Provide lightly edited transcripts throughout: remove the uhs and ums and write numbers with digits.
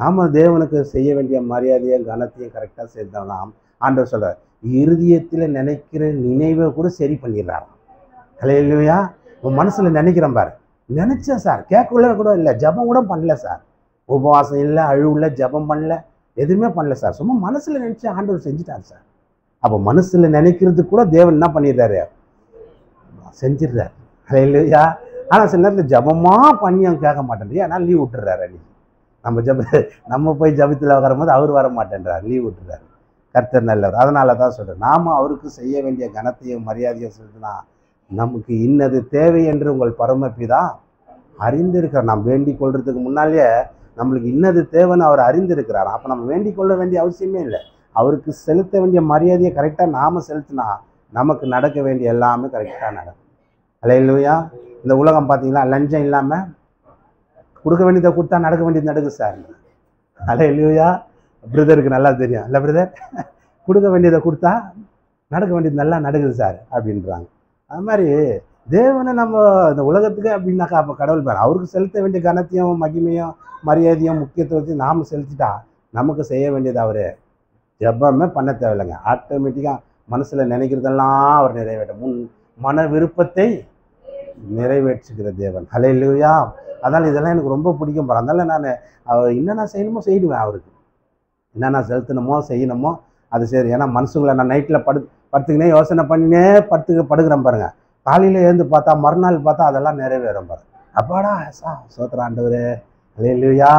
நாம் தேவனுக்கு செய்ய வேண்டிய மரியாதையும் கனத்தையும் கரெக்டாக செய்தோம்னா ஆண்டவர் சொல்கிறார், இருதயத்தில் நினைக்கிற நினைவை கூட சரி பண்ணிடுறாராம். அல்லேலூயா. உன் மனசில் நினைக்கிறேன் பாரு, நினச்சேன் சார், கேட்கல கூட இல்லை, ஜபம் கூட பண்ணல சார், உபவாசம் இல்லை, அழுவில் ஜபம் பண்ணல, எதுவுமே பண்ணல சார், சும்மா மனசில் நினச்சி ஆண்டவர் செஞ்சுட்டார் சார். அப்போ மனசில் நினைக்கிறதுக்கு கூட தேவன் என்ன பண்ணிடுறாரு, செஞ்சிடுறாரு. அல்லேலூயா. ஆனால் சில நேரத்தில் ஜபமாக பண்ணி அவன் கேட்க மாட்டேன், ஏன்னா லீவ் விட்டுறாரு. அன்றைக்கி நம்ம போய் ஜபத்தில் வரும்போது அவர் வர மாட்டேன்றார், லீவ் விட்டுறாரு. கர்த்தர் நல்லவர். அதனால தான் சொல்கிறேன், நாம் அவருக்கு செய்ய வேண்டிய கனத்தையும் மரியாதையும் செலுத்தினா நமக்கு இன்னது தேவை என்று உங்கள் பரமபிதா அறிந்திருக்கிறார். நாம் வேண்டிக் கொள்றதுக்கு முன்னாலேயே நம்மளுக்கு இன்னது தேவைன்னு அவர் அறிந்திருக்கிறார். அப்போ நம்ம வேண்டிக் கொள்ள வேண்டிய அவசியமே இல்லை. அவருக்கு செலுத்த வேண்டிய மரியாதையை கரெக்டாக நாம் செலுத்தினா நமக்கு நடக்க வேண்டிய எல்லாமே கரெக்டாக நடக்கும். அல்லேலூயா. இந்த உலகம் பார்த்தீங்களா, லஞ்சம் இல்லாமல் கொடுக்க வேண்டியதை கொடுத்தா நடக்க வேண்டியது நடக்குது சார். அல்லேலூயா. பிரதருக்கு நல்லா தெரியும் இல்லை பிரதர், கொடுக்க வேண்டியதை கொடுத்தா நடக்க வேண்டியது நல்லா நடக்குது சார் அப்படின்றாங்க. அது மாதிரி தேவனை நம்ம இந்த உலகத்துக்கு அப்படின்னாக்கா அப்போ கடவுள் பாரு, அவருக்கு செலுத்த வேண்டிய கனத்தையும் மகிமையும் மரியாதையும் முக்கியத்துவத்தையும் நாம் செலுத்திட்டா நமக்கு செய்ய வேண்டியது அவர் ஜெபமே பண்ண தேவையில்லைங்க. ஆட்டோமேட்டிக்காக மனசில் நினைக்கிறதெல்லாம் அவர் நிறைவேற்றும் மன விருப்பத்தை நிறைவேற்றுகிற தேவன். அல்லேலூயா. அதனால் இதெல்லாம் எனக்கு ரொம்ப பிடிக்கும் பாரு. அதனால் நான் அவர் என்னென்ன செய்யணுமோ செய்டுவேன், அவருக்கு என்னென்ன செலுத்தணுமோ செய்யணுமோ அது சரி. ஏன்னா மனசுக்குள்ள நான் நைட்டில் படுத்துக்கினே யோசனை பண்ணினே படுக்கிறேன் பாருங்கள், காலையில் எழுந்து பார்த்தா மறுநாள் பார்த்தா அதெல்லாம் நிறைவேறும் பாருங்க. அப்பாடா சோத்திர ஆண்டவரே, அல்லேலூயா.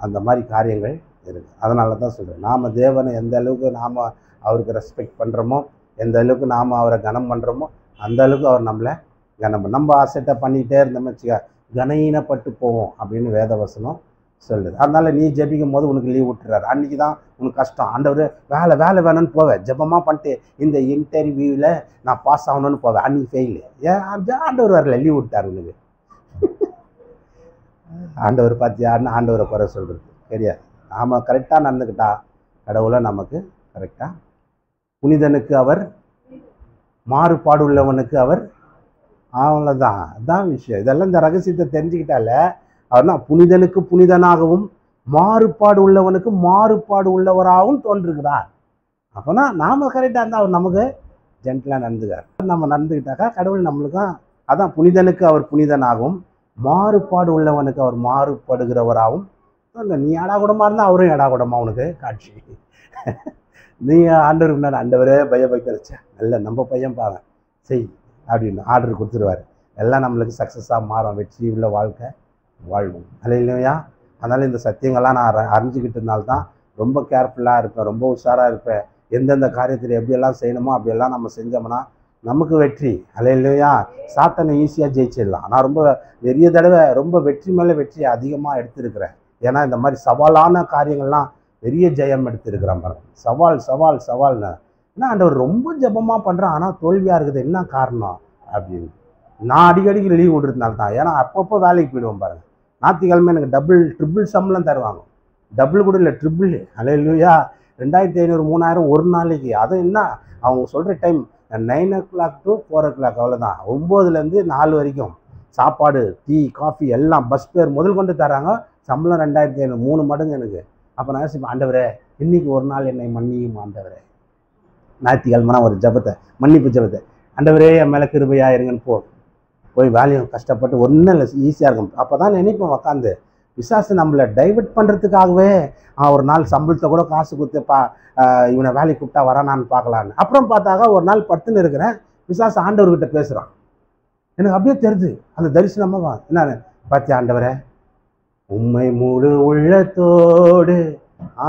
அந்த மாதிரி காரியங்கள் இருக்குது. அதனால தான் சொல்கிறேன், நாம் தேவனை எந்த அளவுக்கு நாம் அவருக்கு ரெஸ்பெக்ட் பண்ணுறோமோ, எந்த அளவுக்கு நாம் அவரை கனம் பண்ணுறோமோ அந்த அளவுக்கு அவர் நம்மளை கனம் பண்ண. நம்ம ஆசைட்டை பண்ணிகிட்டே இருந்தோம்னு வச்சுக்க கனஈனப்பட்டு போவோம் அப்படின்னு வேதவசனம் சொல்லுது. அதனால் நீ ஜெபிக்கும் போது உனக்கு லீவ் விட்டுறாரு. அன்றைக்கி தான் உனக்கு கஷ்டம். ஆண்டவர் வேலை வேணும்னு போவேன், ஜெபமாக பண்ணிட்டு இந்த இன்டர்வியூவில் நான் பாஸ் ஆகணும்னு போவேன், அன்றைக்கி ஃபெயிலு. ஏன் ஆண்டவர் வரல, லீவ் விட்டார் உனக்கு. ஆண்டவர் பார்த்தியாருன்னு ஆண்டவரை குறை சொல்கிறது தெரியாது. நாம் கரெக்டாக நடந்துக்கிட்டா கடவுளை நமக்கு கரெக்டாக. புனிதனுக்கு அவர், மாறுபாடு உள்ளவனுக்கு அவர், அவ்வளோதான். அதுதான் விஷயம். இதெல்லாம் இந்த ரகசியத்தை தெரிஞ்சுக்கிட்டால அவர்னா புனிதனுக்கு புனிதனாகவும் மாறுபாடு உள்ளவனுக்கு மாறுபாடு உள்ளவராகவும் தோன்றுகிறார். அப்போனா நாம் கரெக்டாக இருந்தால் அவர் நமக்கு ஜென்டலாக நடந்துக்கார். நம்ம நடந்துக்கிட்டாக்கா கடவுள் நம்மளுக்கும் அதான், புனிதனுக்கு அவர் புனிதனாகவும் மாறுபாடு உள்ளவனுக்கு அவர் மாறுபடுகிறவராகவும். நீ ஏடாகுடமாக இருந்தால் அவரும் ஏடாகுடமாக உனக்கு காட்சி. நீ ஆண்டவருக்கு முன்னாடி ஆண்டவரே பயபக்தி வச்சேன், நல்ல நம்ம பையன் பாருங்க செய் அப்படின்னு ஆர்டர் கொடுத்துருவார். எல்லாம் நம்மளுக்கு சக்ஸஸாக மாறும், வெற்றி உள்ள வாழ்க்கை வாழ்வோம். அல்லேலூயா. அதனால் இந்த சத்தியங்கள்லாம் நான் அறிஞ்சிக்கிட்டதுனால்தான் ரொம்ப கேர்ஃபுல்லாக இருப்பேன், ரொம்ப உஷாராக இருப்பேன். எந்தெந்த காரியத்தில் எப்படியெல்லாம் செய்யணுமோ அப்படியெல்லாம் நம்ம செஞ்சோம்னா நமக்கு வெற்றி. அல்லேலூயா. சாத்தானை ஈஸியாக ஜெயிச்சிடலாம். நான் ரொம்ப நிறைய தடவை ரொம்ப வெற்றி மேலே வெற்றி அதிகமாக எடுத்திருக்கிறேன். ஏன்னா இந்த மாதிரி சவாலான காரியங்கள்லாம் பெரிய ஜெயம் எடுத்திருக்கிறேன் பாருங்க. சவால் சவால் சவால்னு ஏன்னா ஆண்டவர் ரொம்ப ஜபமாக பண்ணுறான், ஆனால் தோல்வியாக இருக்குது, என்ன காரணம் அப்படின்னு நான் அடிக்கடிக்கு லீவ் விடுறதுனால தான். ஏன்னா அப்பப்போ வேலைக்கு போயிடுவோம் பாருங்கள். ஞாயிற்றுக்கிழமை எனக்கு ட்ரிபிள் சம்பளம் தருவாங்க. டபுள் கூட இல்லை, ட்ரிபிள். அல்லேலூயா. 2500 3000 ஒரு நாளைக்கு. அதுவும் என்ன அவங்க சொல்கிற டைம் 9 o'clock to 4 o'clock, அவ்வளோதான். 9லேருந்து 4 வரைக்கும் சாப்பாடு டீ காஃபி எல்லாம் பஸ் பேர் முதல் கொண்டு தராங்க. சம்பளம் 2500, 3 மடங்கு எனக்கு. அப்போ நான் யோசிப்பேன், ஆண்டவரே இன்றைக்கி ஒரு நாள் என்னை மன்னியும் ஆண்டவரே. ஞாயிற்றுக்கிழமைனா ஒரு ஜபத்தை, மன்னிப்பு ஜபத்தை, ஆண்டவரே என் மேலே கிருபையாக இருங்கன்னு போய் வேலையும் கஷ்டப்பட்டு ஒன்றும் இல்லை, ஈஸியாக இருக்கும். அப்போ தான் நினைப்போம் உட்காந்து, பிசாசு நம்மளை டைவெர்ட் பண்ணுறதுக்காகவே ஒரு நாள் சம்பளத்தை கூட காசு கொடுத்துப்பா இவனை வேலைக்கு கூப்பிட்டா வரானான்னு பார்க்கலான்னு. அப்புறம் பார்த்தாக்கா ஒரு நாள் படுத்துன்னு இருக்கிறேன், பிசாசு ஆண்டவர்கிட்ட பேசுகிறான். எனக்கு அப்படியே தெரியுது அந்த தரிசனமாக. என்ன பார்த்தியா ஆண்டவரே, உம்மை முழு உள்ளத்தோடு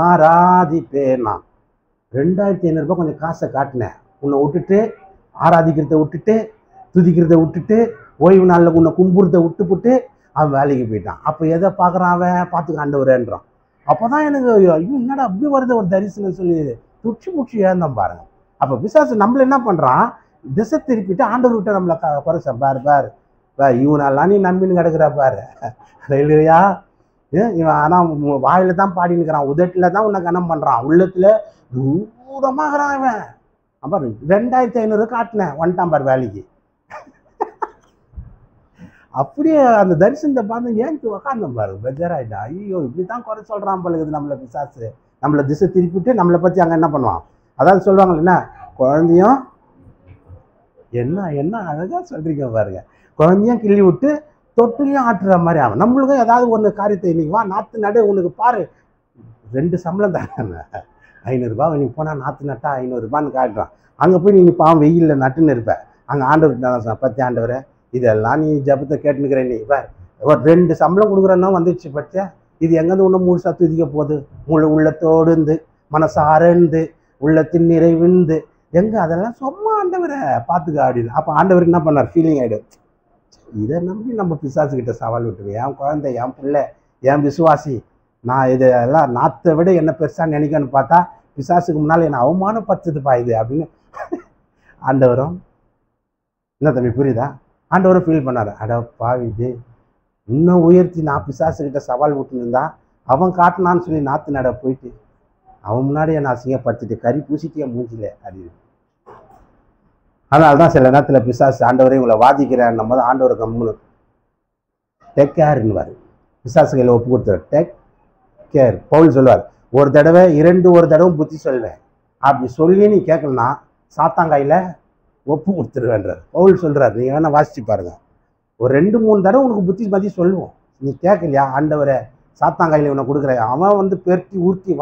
ஆராதிப்பேன். நான் 2500 ரூபாய் கொஞ்சம் காசை காட்டினேன். உன்னை விட்டுட்டு ஆராதிக்கிறத விட்டுட்டு துதிக்கிறத விட்டுட்டு ஓய்வு நாளில் உன்னை கும்புறதை விட்டுப்புட்டு அவன் வேலைக்கு போயிட்டான். அப்போ எதை பார்க்குறான் அவன், பார்த்துக்க ஆண்டவரேன்றான். அப்போ தான் எனக்கு ஐயோ என்னடா அப்படி வருது ஒரு தரிசனம் சொல்லி துடிச்சு முடிச்சு ஏந்தான் பாருங்க. அப்போ பிசாசு நம்மள என்ன பண்ணுறான், திசை திருப்பிட்டு ஆண்டவர்கிட்ட நம்மளை குறைச்ச பாரு இவனெல்லாம் நீ நம்பின்னு கிடக்குற பாரு. இல்லையா இவன் ஆனால் வாயில தான் பாடின்னு இருக்கிறான், உதட்டில் தான் உன்னை கனம் பண்ணுறான், உள்ளத்தில் தூரமாகறான் இவன். அப்புறம் 2500 காட்டினேன், வந்துட்டான் பாரு வேலைக்கு. அப்படியே அந்த தரிசனத்தை பார்த்து ஏன்ட்டு உக்காந்தோம் பாருங்க, பெஜாராயிட்டா. ஐயோ இப்படி தான் குறை சொல்கிறான் பழகுது நம்மளை பிசாசு. நம்மளை திசை திருப்பிட்டு நம்மளை பற்றி அங்கே என்ன பண்ணுவான்? அதாவது சொல்லுவாங்க என்ன, குழந்தையும் என்ன அழகாக சொல்கிறீங்க பாருங்க, குழந்தையும் கிள்ளி விட்டு தொட்டிலையும் ஆட்டுற மாதிரி ஆகும். நம்மளுக்கும் ஏதாவது ஒன்று காரியத்தை இன்னைக்கு வா நாற்று நடு, உனக்கு பாரு 2 சம்பளம் தானே, 500 ரூபா நீ போனால் நாற்று நட்டா 500 ரூபான்னு காட்டுறான். அங்கே போய் நீ பாவம் வெயிலில் நட்டுன்னு இருப்பேன். அங்கே ஆண்டவர்கிட்ட பற்றி ஆண்டவரை இதெல்லாம் நீ ஜபத்தை கேட்டுனுக்கிற, நீ பார் ஒரு 2 சம்பளம் கொடுக்குறன்னா வந்துடுச்சு பற்றியா, இது எங்கேருந்து ஒன்று முழுசாக துதிக்க போகுது, உள்ளத்தோடு இருந்து மனசாரந்து உள்ளத்தின் நிறைவிந்து எங்கே அதெல்லாம் சும்மா ஆண்டவரை பார்த்துக்க அப்படின்னு. அப்போ ஆண்டவர் என்ன பண்ணார்? ஃபீலிங் ஆகிடும். இதை நம்பி நம்ம பிசாசுக்கிட்ட சவால் விட்டுருவேன், என் குழந்தை, என் பிள்ளை, என் விசுவாசி, நான் இதெல்லாம் நாத்தை விட என்ன பெருசாக நினைக்கணும்னு பார்த்தா பிசாசுக்கு முன்னால் என்னை அவமானப்படுத்துதுப்பா இது அப்படின்னு ஆண்டவரும் என்ன தம்பி புரியுதா? ஆண்டவரும் ஃபீல் பண்ணார். அட பாவிட்டு இன்னும் உயர்த்தி நான் பிசாசுக்கிட்ட சவால் விட்டுருந்தா அவன் காட்டினான்னு சொல்லி நாற்று நட போயிட்டு அவன் முன்னாடி என்னை அசிங்கப்படுத்திட்டு கறி பூசிட்டியே மூஞ்சில அப்படின்னு. அதனால தான் சில நேரத்தில் பிசாசு ஆண்டவரை உங்களை வாதிக்கிறேன் நம்ம தான் ஆண்டவரை கம்முன்னு டேக் கேர்ன்னுவார். பிசாசு கையில் ஒப்பு கொடுத்தார், டேக் கேர். பவுல் சொல்லுவார், ஒரு தடவை புத்தி சொல்வேன், அப்படி சொல்லி நீ கேட்கலன்னா சாத்தாங்காயில் ஒப்பு கொடுத்துருவேன்றார் பவுல் சொல்கிறார். நீங்கள் வேணால் வாசிச்சு பாருங்க, ஒரு 2-3 தடவை உனக்கு புத்தி பற்றி சொல்லுவோம், நீ கேட்கலையா ஆண்டவரை சாத்தாங்காயில் இவனை கொடுக்குறேன், அவன் வந்து பெருட்டி ஊர்த்தி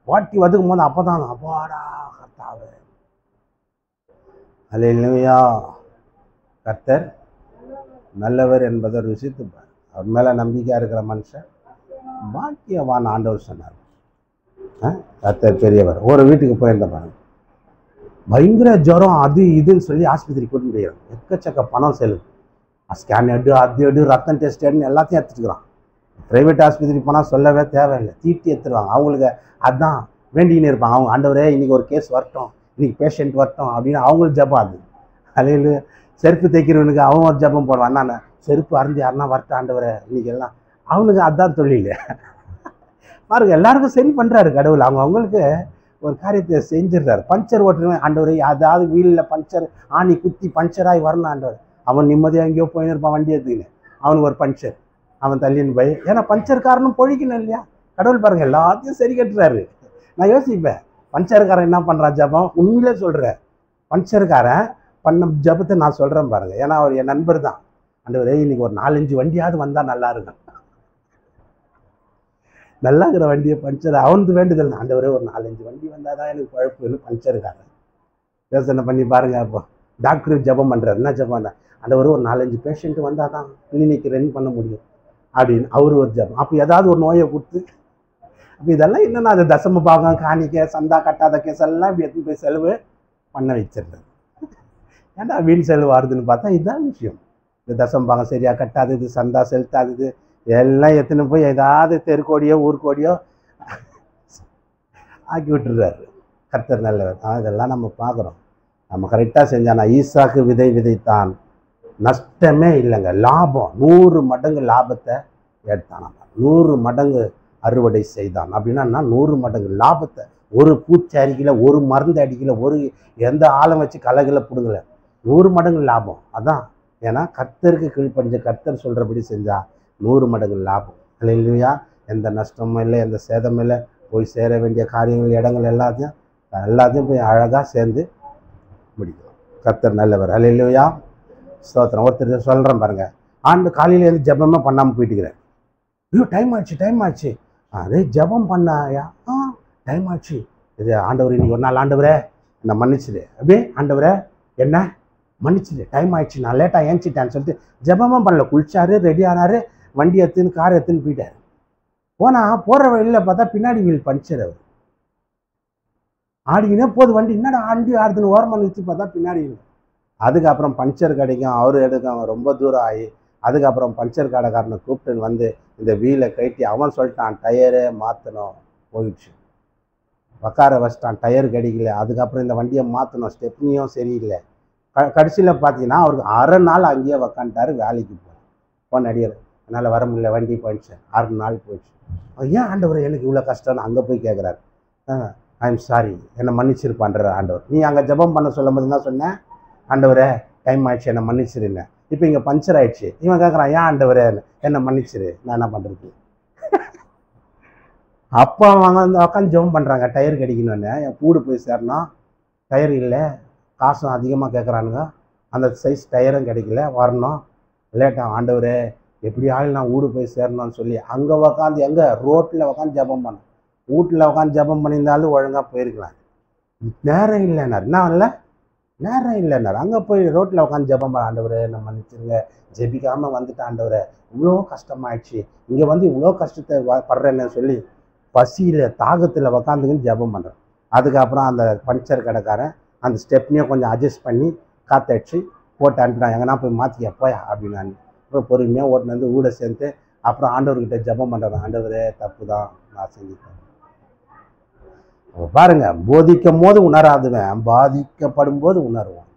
வாட்டி வதுக்கும் போது அப்போ தான் அப்பாடா கர்த்தாவே அல்லேலூயா கர்த்தர் நல்லவர் என்பதை ருசித்துப்பார். அவர் மேலே நம்பிக்கையாக இருக்கிற மனுஷன் பாக்கியவான் ஆண்டவர் சொன்னார். கர்த்தர் பெரியவர். ஒரு வீட்டுக்கு போயிருந்த பாருங்க, பயங்கர ஜுரம் அது இதுன்னு சொல்லி ஆஸ்பத்திரி கூட்டிட்டு போயிடும், எக்கச்சக்க பணம் செலவு, ஸ்கேன் எடு அது எடு ரத்தம் டெஸ்ட் எடுன்னு எல்லாத்தையும் எடுத்துக்கிறான். ப்ரைவேட் ஆஸ்பத்திரி போனால் சொல்லவே தேவையில்லை, தீட்டி எடுத்துருவாங்க. அவங்களுக்கு அதுதான் வேண்டின்னு இருப்பாங்க, அவங்க ஆண்டவரே இன்றைக்கி ஒரு கேஸ் வரட்டும், இன்றைக்கி பேஷண்ட் வரட்டும் அப்படின்னு அவங்களுக்கு ஜபம். அது அலையில் செருப்பு தைக்கிறவனுக்கு அவன் ஒரு ஜபம் போடுவான், நான் செருப்பு அறந்து யாருன்னா வரட்டும் ஆண்டவரை இன்றைக்கி எல்லாம், அவனுக்கு அதுதான் தொழில். பாருங்க எல்லாருக்கும் சரி பண்ணுறாரு கடவுள், அவங்களுக்கு ஒரு காரியத்தை செஞ்சிடுறாரு. பஞ்சர் ஓட்டுறவன் ஆண்டவர், அதாவது வீலில் பஞ்சர் ஆணி குத்தி பஞ்சராகி வரணும் ஆண்டவர், அவன் நிம்மதியாக எங்கேயோ போயின்னு இருப்பான் வண்டி எடுத்துக்கின்னு, அவனுக்கு ஒரு பஞ்சர், அவன் தள்ளின்னு போய், ஏன்னா பஞ்சர்காரனும் பொழிக்கணும் இல்லையா? கடவுள் பாருங்கள் எல்லாத்தையும் சரி கட்டுறாரு. நான் யோசிப்பேன், பஞ்சர்காரன் என்ன பண்ணுறான் ஜபம்? உண்மையிலே சொல்கிறேன், பஞ்சர்காரன் பண்ண ஜபத்தை நான் சொல்கிறேன் பாருங்கள், ஏன்னா அவர் என் நண்பர் தான். ஆண்டவரே இன்னைக்கு ஒரு 4-5 வண்டியாவது வந்தால் நல்லா இருக்கும், நல்லா இருக்கிற வண்டியை பஞ்சர் அவனுக்கு வேண்டுதல். ஆண்டவரே ஒரு 4-5 வண்டி வந்தால் தான் எனக்கு குழப்புன்னு பஞ்சருக்காரன் யோசனை பண்ணி பாருங்க. அப்போ டாக்டர் ஜபம் பண்ணுறாரு, என்ன ஜபம் பண்ண, ஆண்டவரே ஒரு 4-5 பேஷண்ட் வந்தால் தான் கிளினிக் ரன் பண்ண முடியும் அப்படின்னு அவர் ஒரு ஜபம். அப்போ ஏதாவது ஒரு நோயை கொடுத்து, அப்போ இதெல்லாம் என்னென்னா அது தசம பாகம் காணிக்க சந்தா கட்டாத கேஸ் எல்லாம் இப்படி எடுத்துன்னு போய் செலவு பண்ண வச்சிடுறது. ஏன்டா வீண் செலவு ஆகுதுன்னு பார்த்தா இதுதான் விஷயம். இந்த தசம பாகம் சரியாக கட்டாதது, சந்தா செலுத்தாதது எல்லாம் எத்தனை போய் ஏதாவது தெருக்கோடியோ ஊர்கோடியோ ஆக்கி விட்டுறாரு. கர்த்தர் நல்லவர். இதெல்லாம் நம்ம பார்க்குறோம். நம்ம கரெக்டாக செஞ்சானா ஈசாக்கு விதை விதைத்தான், நஷ்டமே இல்லைங்க, லாபம் 100 மடங்கு லாபத்தை எடுத்தான். 100 மடங்கு அறுவடை செய்தான். அப்படின்னா 100 மடங்கு லாபத்தை, ஒரு பூச்சி அடிக்கல, ஒரு மருந்து அடிக்கல, ஒரு எந்த ஆழம் வச்சு கலகல பிடுங்கல, 100 மடங்கு லாபம். அதான் ஏன்னா கர்த்தருக்கு கீழ்ப்படிஞ்ச கர்த்தர் சொல்கிறபடி செஞ்சா 100 மடங்கு லாபம். இல்லையா? எந்த நஷ்டமும் இல்லை, எந்த சேதமும் இல்லை, போய் சேர வேண்டிய காரியங்கள் இடங்கள் எல்லாத்தையும் போய் அழகாக சேர்ந்து முடிக்கும். கர்த்தர் நல்லவர். அல்லேலூயா ஸ்தோத்திரம். ஒருத்தர் சொல்கிறேன் பாருங்கள், ஆண்டு காலையில் எழுந்து ஜபமாக பண்ணாமல் போயிட்டுக்கிறேன். ஐயோ டைம் ஆச்சு. அதே ஜபம் பண்ணாயா? டைம் ஆச்சு. இது ஆண்டவர் இன்னைக்கு ஒரு நாள் ஆண்டவரே என்னை மன்னிச்சிடு, அப்படியே ஆண்டவரே என்ன மன்னிச்சிடு, டைம் ஆயிடுச்சு, நான் லேட்டாக ஏஞ்சிட்டேன்னு சொல்லிட்டு ஜபமாக பண்ணல. குளிச்சாரு, ரெடி ஆனார், வண்டி எடுத்துன்னு கார் எடுத்துன்னு போயிட்டார். போனால் போகிற வழியில் பார்த்தா பின்னாடி வீல் பஞ்சர். அவர் ஆடிக்கினே போது வண்டி, என்னடா ஆண்டி ஆடுதுன்னு ஓரமாக நிறுத்தி பார்த்தா பின்னாடி இல்லை. அதுக்கப்புறம் பஞ்சர் கிடைக்கும், அவர் எடுக்கும், ரொம்ப தூரம் ஆகி அதுக்கப்புறம் பஞ்சர் கடைக்காரனை கூப்பிட்டுன்னு வந்து இந்த வீலை கட்டி அவன் சொல்லிட்டான் டயரே மாற்றணும், போயிடுச்சு. உக்கார வச்சிட்டான், டயர் கிடைக்கல. அதுக்கப்புறம் இந்த வண்டியை மாற்றணும், ஸ்டெப்னியும் சரியில்லை. கடைசியில் பார்த்தீங்கன்னா அவருக்கு 1/2 நாள் அங்கேயே உக்காந்துட்டாரு, வேலைக்கு போன அடியார், என்னால் வர முடியல, வண்டி போயிடுச்சு, 6 நாள் போயிடுச்சு. ஏன் ஆண்டவர் எனக்கு இவ்வளோ கஷ்டம்னு அங்கே போய் கேட்குறாரு. ஐ எம் சாரி, என்னை மன்னிச்சிருப்பான்ற ஆண்டவர். நீ அங்கே ஜபம் பண்ண சொல்லும் போது என்ன சொன்னேன், ஆண்டவரே டைம் ஆயிடுச்சு என்னை மன்னிச்சிருந்தேன். இப்போ இங்கே பஞ்சர் ஆயிடுச்சு. இவன் கேட்குறான், ஏன் ஆண்டவரே என்னை மன்னிச்சிரு, நான் என்ன பண்ணுறது? அப்பா அவங்க வந்து உட்காந்து ஜெபம் பண்ணுறாங்க, டயர் கிடைக்கணுன்னு. என் கூடு போய் சேரணும், டயர் இல்லை, காசும் அதிகமாக கேட்குறானுங்க, அந்த சைஸ் டயரும் கிடைக்கல, வரணும், லேட்டாக. ஆண்டவரே எப்படி ஆள் நான் வீடு போய் சேரணும்னு சொல்லி அங்கே உக்காந்து, எங்கே ரோட்டில் உட்காந்து ஜெபம் பண்ண. வீட்டில் உட்காந்து ஜெபம் பண்ணியிருந்தாலும் ஒழுங்காக போயிருக்கலாம். நேரம் இல்லைன்னார். என்ன இல்லை, நேரம் இல்லைன்னார். அங்கே போய் ரோட்டில் உட்காந்து ஜெபம் பண்ண. ஆண்டவரே நான் மன்னிச்சிருங்க, ஜெபிக்காமல் வந்துட்டேன் ஆண்டவரே, இவ்வளோ கஷ்டமாயிடுச்சு, இங்கே வந்து இவ்வளோ கஷ்டத்தை படுறேன்னு சொல்லி பசியில் தாகத்தில் உக்காந்துக்குன்னு ஜெபம் பண்ணுறேன். அதுக்கப்புறம் அந்த பஞ்சர் கடைக்காரன் அந்த ஸ்டெப்னையும் கொஞ்சம் அட்ஜஸ்ட் பண்ணி காற்றடிச்சு போட்டு அனுப்பினான். எங்கன்னா போய் மாற்றிக்க போயா அப்படின்னு. அப்புறம் பொறுமையாக ஓட்டுன்னு வந்து வீடை சேர்ந்து அப்புறம் ஆண்டவர்கிட்ட ஜெபம் பண்ணுறேன். ஆண்டவரே தப்பு தான், நான் செஞ்சுட்டேன். பாருங்க, போதிக்கும் போது உணராதுவேன், பாதிக்கப்படும் போது உணர்வான்.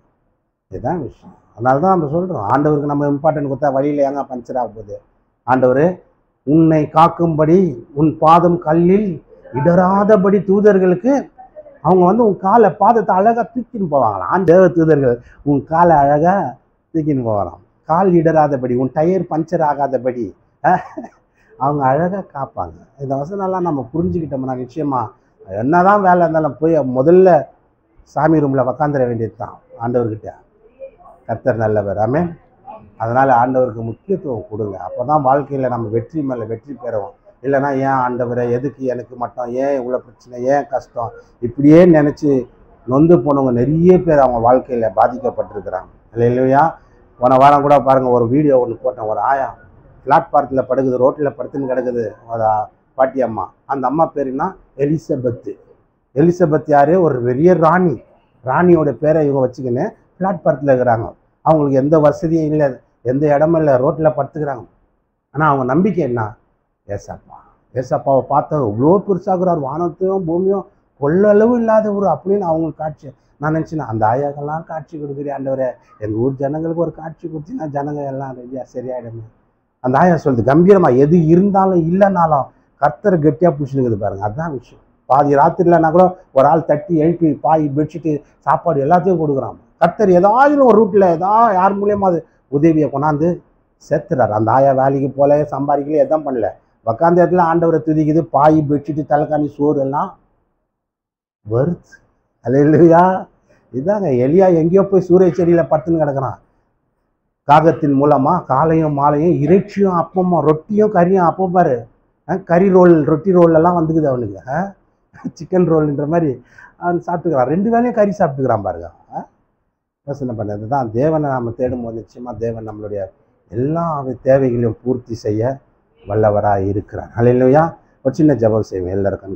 இதுதான் விஷயம். அதனால தான் நம்ம சொல்கிறோம், ஆண்டவருக்கு நம்ம இம்பார்ட்டன்ட் கொடுத்தா வழியில் ஏங்க பஞ்சர் ஆக போகுது. ஆண்டவர் உன்னை காக்கும்படி உன் பாதம் கல்லில் இடராதபடி தூதர்களுக்கு, அவங்க வந்து உன் காலை பாதத்தை அழகாக தூக்கின்னு போவாங்களாம். தேவ தூதர்கள் உன் காலை அழகாக தூக்கின்னு போவாங்களாம். கால் இடராதபடி, உன் டயர் பஞ்சர் ஆகாதபடி அவங்க அழகாக காப்பாங்க. இந்த வசனம்லாம் நம்ம புரிஞ்சுக்கிட்டோம்னா நிச்சயமாக என்னதான் வேலை இருந்தாலும் போய் முதல்ல சாமி ரூமில் உக்காந்துட வேண்டியது தான் ஆண்டவர்கிட்ட. கர்த்தர் நல்லவர், ஆமென். அதனால் ஆண்டவருக்கு முக்கியத்துவம் கொடுங்க. அப்போ தான் வாழ்க்கையில் நம்ம வெற்றி மேலே வெற்றி பெறுவோம். இல்லைனா ஏன் ஆண்டவரை, எதுக்கு எனக்கு மட்டும், ஏன் இவ்வளோ பிரச்சனை, ஏன் கஷ்டம், இப்படியே நினச்சி நொந்து போனவங்க நிறைய பேர் அவங்க வாழ்க்கையில் பாதிக்கப்பட்டிருக்கிறாங்க. இல்லையா? போன வாரம் கூட பாருங்கள், ஒரு வீடியோ ஒன்று போட்டேன். ஒரு ஆயா பிளாட்பாரத்தில் படுக்குது, ரோட்டில் படுத்துன்னு கிடக்குது ஒரு பாட்டி அம்மா. அந்த அம்மா பேருன்னா எலிசபெத்து. எலிசபெத் யார்? ஒரு பெரிய ராணி. ராணியோட பேரை இவங்க வச்சுக்கின்னு பிளாட்பாரத்தில் இருக்கிறாங்க. அவங்களுக்கு எந்த வசதியும் இல்லை, எந்த இடமும் இல்லை, ரோட்டில் படுத்துக்கிறாங்க. ஆனால் அவங்க நம்பிக்கை என்ன? ஏசப்பா. ஏசப்பாவை பார்த்தா இவ்வளோ பெருசாகிறார், வானத்தையும் பூமியும் கொள்ளளவு இல்லாத ஒரு அப்படின்னு அவங்களுக்கு காட்சி. நான் நினச்சினேன், அந்த ஆயாக்கெல்லாம் காட்சி கொடுக்குறேன் ஆண்டவரே, எங்கள் ஊர் ஜனங்களுக்கு ஒரு காட்சி கொடுத்தீங்கன்னா ஜனங்க எல்லாம் ரெடியாக சரியாயிடுங்க. அந்த ஆயா சொல்லுது கம்பீரமாக, எது இருந்தாலும் இல்லைனாலும் கர்த்தரை கெட்டியாக பிடிச்சிருக்குது பாருங்க. அதுதான் விஷயம். பாதி ராத்திரிலன்னா கூட ஒரு ஆள் தட்டி எழுப்பி பாய் பெட்ஷீட்டு சாப்பாடு எல்லாத்தையும் கொடுக்குறான். கர்த்தர் ஏதாவது ஒரு ரூட்டில் ஏதாவது யார் மூலியமாக அது உதவியை கொண்டாந்து சேர்த்துறாரு. அந்த ஆயா வேலைக்கு போல, சம்பாதிக்கல, எதுவும் பண்ணல, உக்காந்த இடத்துல ஆண்டவரை துதிக்குது. பாய் பெட்ஷீட்டு தலைக்காணி சோறு எல்லாம் வருது. அல்லேலூயா. இதாங்க எலியா எங்கேயோ போய் சூரிய செடியில் படுத்துன்னு கிடக்குறான். காகத்தின் மூலமாக காலையும் மாலையும் இறைச்சியும் அப்பமும் ரொட்டியும் கறியும். அப்போ பாரு, கறி ரோல், ரொட்டி ரோல்லெல்லாம் வந்துக்குது அவனுக்கு. சிக்கன் ரோல்ன்ற மாதிரி அவன் சாப்பிட்டுக்கிறான். 2 வேளையும் கறி சாப்பிட்டுக்கிறான் பாருங்க. யோசனை பண்ணது தான். தேவனை நாம் தேடும் போது நிச்சயமாக தேவன் நம்மளுடைய எல்லா தேவைகளையும் பூர்த்தி செய்ய வல்லவராக இருக்கிறார். அல்லேலூயா. ஒரு சின்ன ஜெபம் செய்வோம் எல்லாருக்கும்.